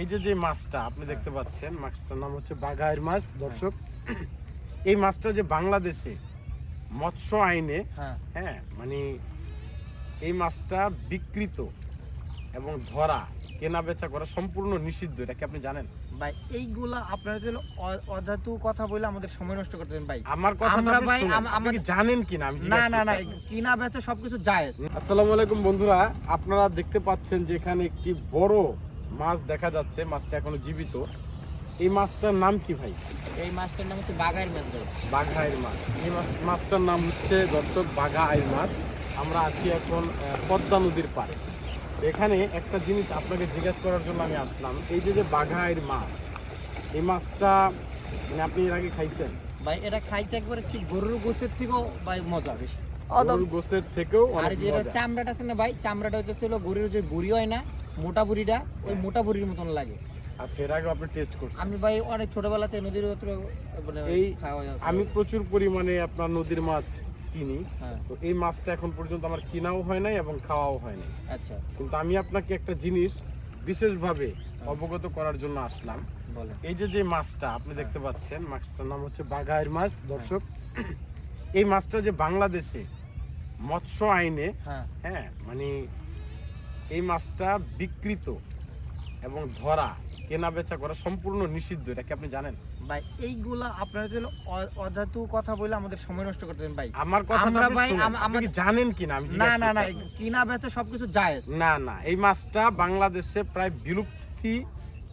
এই যে মাছটা আপনি দেখতে পাচ্ছেন, মাছটার নাম হচ্ছে বাঘাইর মাছ। দর্শক, এই মাছটা যে বাংলাদেশে মৎস্য আইনে মানে এই মাছটা বিকৃত এবং ধরা কেনা বেচা করা সম্পূর্ণ নিষিদ্ধ। এটা কি আপনি জানেন ভাই? এইগুলা আপনারা যদি অজাতু কথা বলে আমাদের সময় নষ্ট করতেছেন ভাই। আমার কথাটা ভাই আপনি কি জানেন কিনা আমি না কিনা বেচা সবকিছু জায়েজ। আসসালামু আলাইকুম বন্ধুরা, আপনারা দেখতে পাচ্ছেন যে এখানে একটি বড় মাছ দেখা যাচ্ছে। মাছটা এখনো জীবিত। এই মাছটার নাম কি ভাই? এই মাছটার নাম হচ্ছে বাঘাইর মাছ ভাই। বাঘাইর মাছ। এই মাছটার নাম হচ্ছে দর্শক বাঘাইর মাছ। আমরা আছি এখন পদ্মা নদীর পাড়ে। এখানে একটা জিনিস আপনাকে জিজ্ঞাসা করার জন্য আমি আসলাম। এই যে বাঘাইর মাছ, এই মাছটা মানে আপনি এর আগে খাইছেন ভাই? এটা খাইতে একবারে ঠিক গরুর গোশের থেকেও ভাই মজা বেশি। গরুর গোশের থেকেও আর যে চামড়াটা আছে না ভাই, চামড়াটা হইতেছে গরুর যে বুড়ি হয় না, মোটা বুড়িটা, ওই মোটা বুড়ির মতন লাগে। আচ্ছা, এর আগে আপনি টেস্ট করছেন? আমি ভাই অনেক ছোটবেলাতে নদীর মানে এই আমি প্রচুর পরিমাণে আপনার নদীর মাছ কিনি। তো এই মাছটা এখন পর্যন্ত আমার কিনাও হয় নাই এবং খাওয়াও হয় নাই। আচ্ছা, কিন্তু আমি আপনাকে একটা জিনিস বিশেষভাবে অবগত করার জন্য আসলাম। এই যে মাছটা আপনি দেখতে পাচ্ছেন, মাছটার নাম হচ্ছে বাঘাইর মাছ। দর্শক, এই মাছটা যে বাংলাদেশে মৎস্য আইনে মানে এই মাছটা বিকৃত এবং ধরা কেনা বেচা করা সম্পূর্ণ নিষিদ্ধ। এটা কি আপনি জানেন ভাই? এইগুলা আপনারা যদি অজাতু কথা বলে আমাদের সময় নষ্ট করতেছেন ভাই। আমার কথাটা ভাই আপনি কি জানেন কিনা আমি না কিনা বেচা সবকিছু জায়েজ। না এই মাছটা বাংলাদেশে প্রায় বিলুপ্তি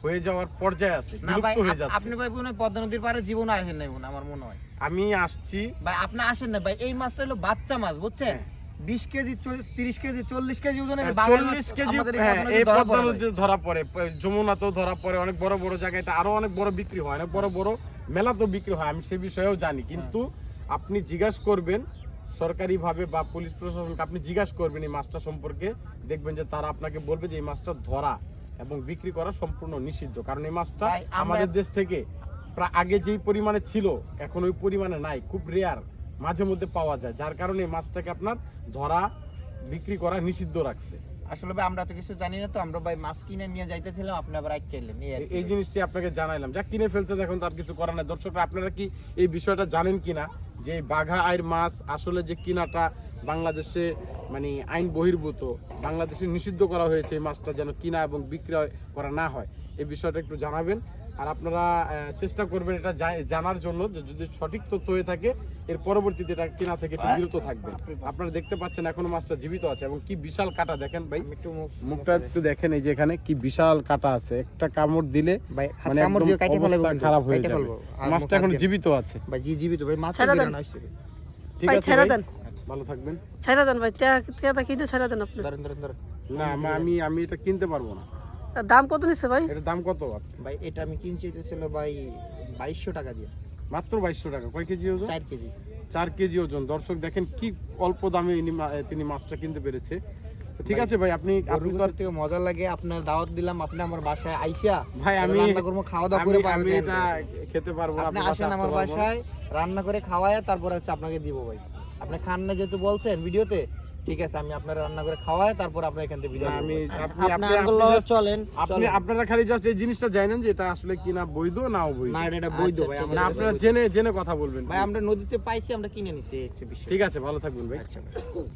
হয়ে যাওয়ার পর্যায়ে আছে, বিলুপ্ত হয়ে যাচ্ছে। আপনি ভাই মনে হয় পদ্মা নদীর পাড়ে জীবনে আসেন নাই আমার মনে হয়। আমি আসছি ভাই, আপনি আসেন না ভাই। এই মাছটা হলো বাচ্চা মাছ, বুঝছেন? 20 কেজি 30 কেজি 40 কেজি ওজনের 40 কেজি এই পদ্মা নদীতে ধরা পড়ে, যমুনাতেও ধরা পড়ে, অনেক বড় বড় জায়গায় এটা আরো অনেক বড় বিক্রি হয়, অনেক বড় বড় মেলাতেও বিক্রি হয়। আমি সে বিষয়েও জানি, কিন্তু আপনি জিজ্ঞাসা করবেন সরকারিভাবে বা পুলিশ প্রশাসনকে, আপনি জিজ্ঞাসা করবেন এই মাছটা সম্পর্কে, দেখবেন যে তারা আপনাকে বলবে যে এই মাছটা ধরা এবং বিক্রি করা সম্পূর্ণ নিষিদ্ধ। কারণ এই মাছটা আমাদের দেশ থেকে প্রায় আগে যেই পরিমাণে ছিল এখন ওই পরিমাণে নাই, খুব রেয়ার, মাঝে মধ্যে পাওয়া যায়, যার কারণে এই মাছটাকে আপনার ধরা বিক্রি করা নিষিদ্ধ রাখছে। আসলে ভাই আমরা তো কিছু জানি না, তো আমরা ভাই মাছ কিনে নিয়ে যাইতেছিলাম, আপনি আবার আটকাইলেন। এই জিনিসটি আপনাকে জানাইলাম, যা কিনে ফেলছে এখন তার কিছু করার নাই। দর্শকরা, আপনারা কি এই বিষয়টা জানেন কিনা যে বাঘাইর মাছ আসলে যে কিনাটা বাংলাদেশে মানে আইন বহির্ভূত, বাংলাদেশে নিষিদ্ধ করা হয়েছে এই মাছটা যেন কিনা এবং বিক্রয় করা না হয়, এই বিষয়টা একটু জানাবেন। আর আপনারা চেষ্টা করবেন এটা জানার জন্য যে যদি সঠিক তথ্য হয়ে থাকে এর পরবর্তীতে এটা কেনা থেকে একটু বিরত থাকবেন। আপনারা দেখতে পাচ্ছেন এখনো মাছটা জীবিত আছে এবং কি বিশাল কাটা, দেখেন ভাই মুখটা একটু দেখেন, এই যে এখানে কি বিশাল কাটা আছে, একটা কামড় দিলে মানে অবস্থা খারাপ হয়ে যাবে। মাছটা এখন জীবিত আছে ভাই। জীবিত ভাই, মাছ ঠিক আছে ছেড়ে দেন, ভালো থাকবেন। ছেড়ে দেন ভাই, টাকা কিনে ছেড়ে দেন আপনি। না আমি এটা কিনতে পারবো না। দাম কত নিচ্ছে ভাই? এটার দাম কত ভাই? এটা আমি কিনছি ছিল ভাই 2200 টাকা দিয়ে। মাত্র 2200 টাকা। কয় কেজি ওজন? 4 কেজি। 4 কেজি ওজন। দর্শক দেখেন কি অল্প দামে তিনি মাছটা কিনতে পেরেছে। ঠিক আছে ভাই, আপনি থেকে মজা লাগে, আপনার দাওয়াত দিলাম, আপনি আমার বাসায় আইসা ভাই আমি রান্না করব, খাওয়া দাওয়া করে আমি এটা খেতে পারবো। আপনি আসেন আমার বাসায়, রান্না করে খাওয়ায় তারপর হচ্ছে আপনাকে দিব ভাই। আপনি খান না যেহেতু বলছেন ভিডিওতে, ঠিক আছে আমি আপনার রান্না করে খাওয়ায় তারপর আপনার এখান থেকে ভিডিও। আপনারা খালি জাস্ট এই জিনিসটা জানেন যে এটা আসলে কিনা বৈধ না অবৈধ। না, এটা বৈধ ভাই। আপনারা জেনে কথা বলবেন ভাই। আমরা নদীতে পাইছি, আমরা কিনে নিছি। ঠিক আছে, ভালো থাকবেন ভাই। আচ্ছা।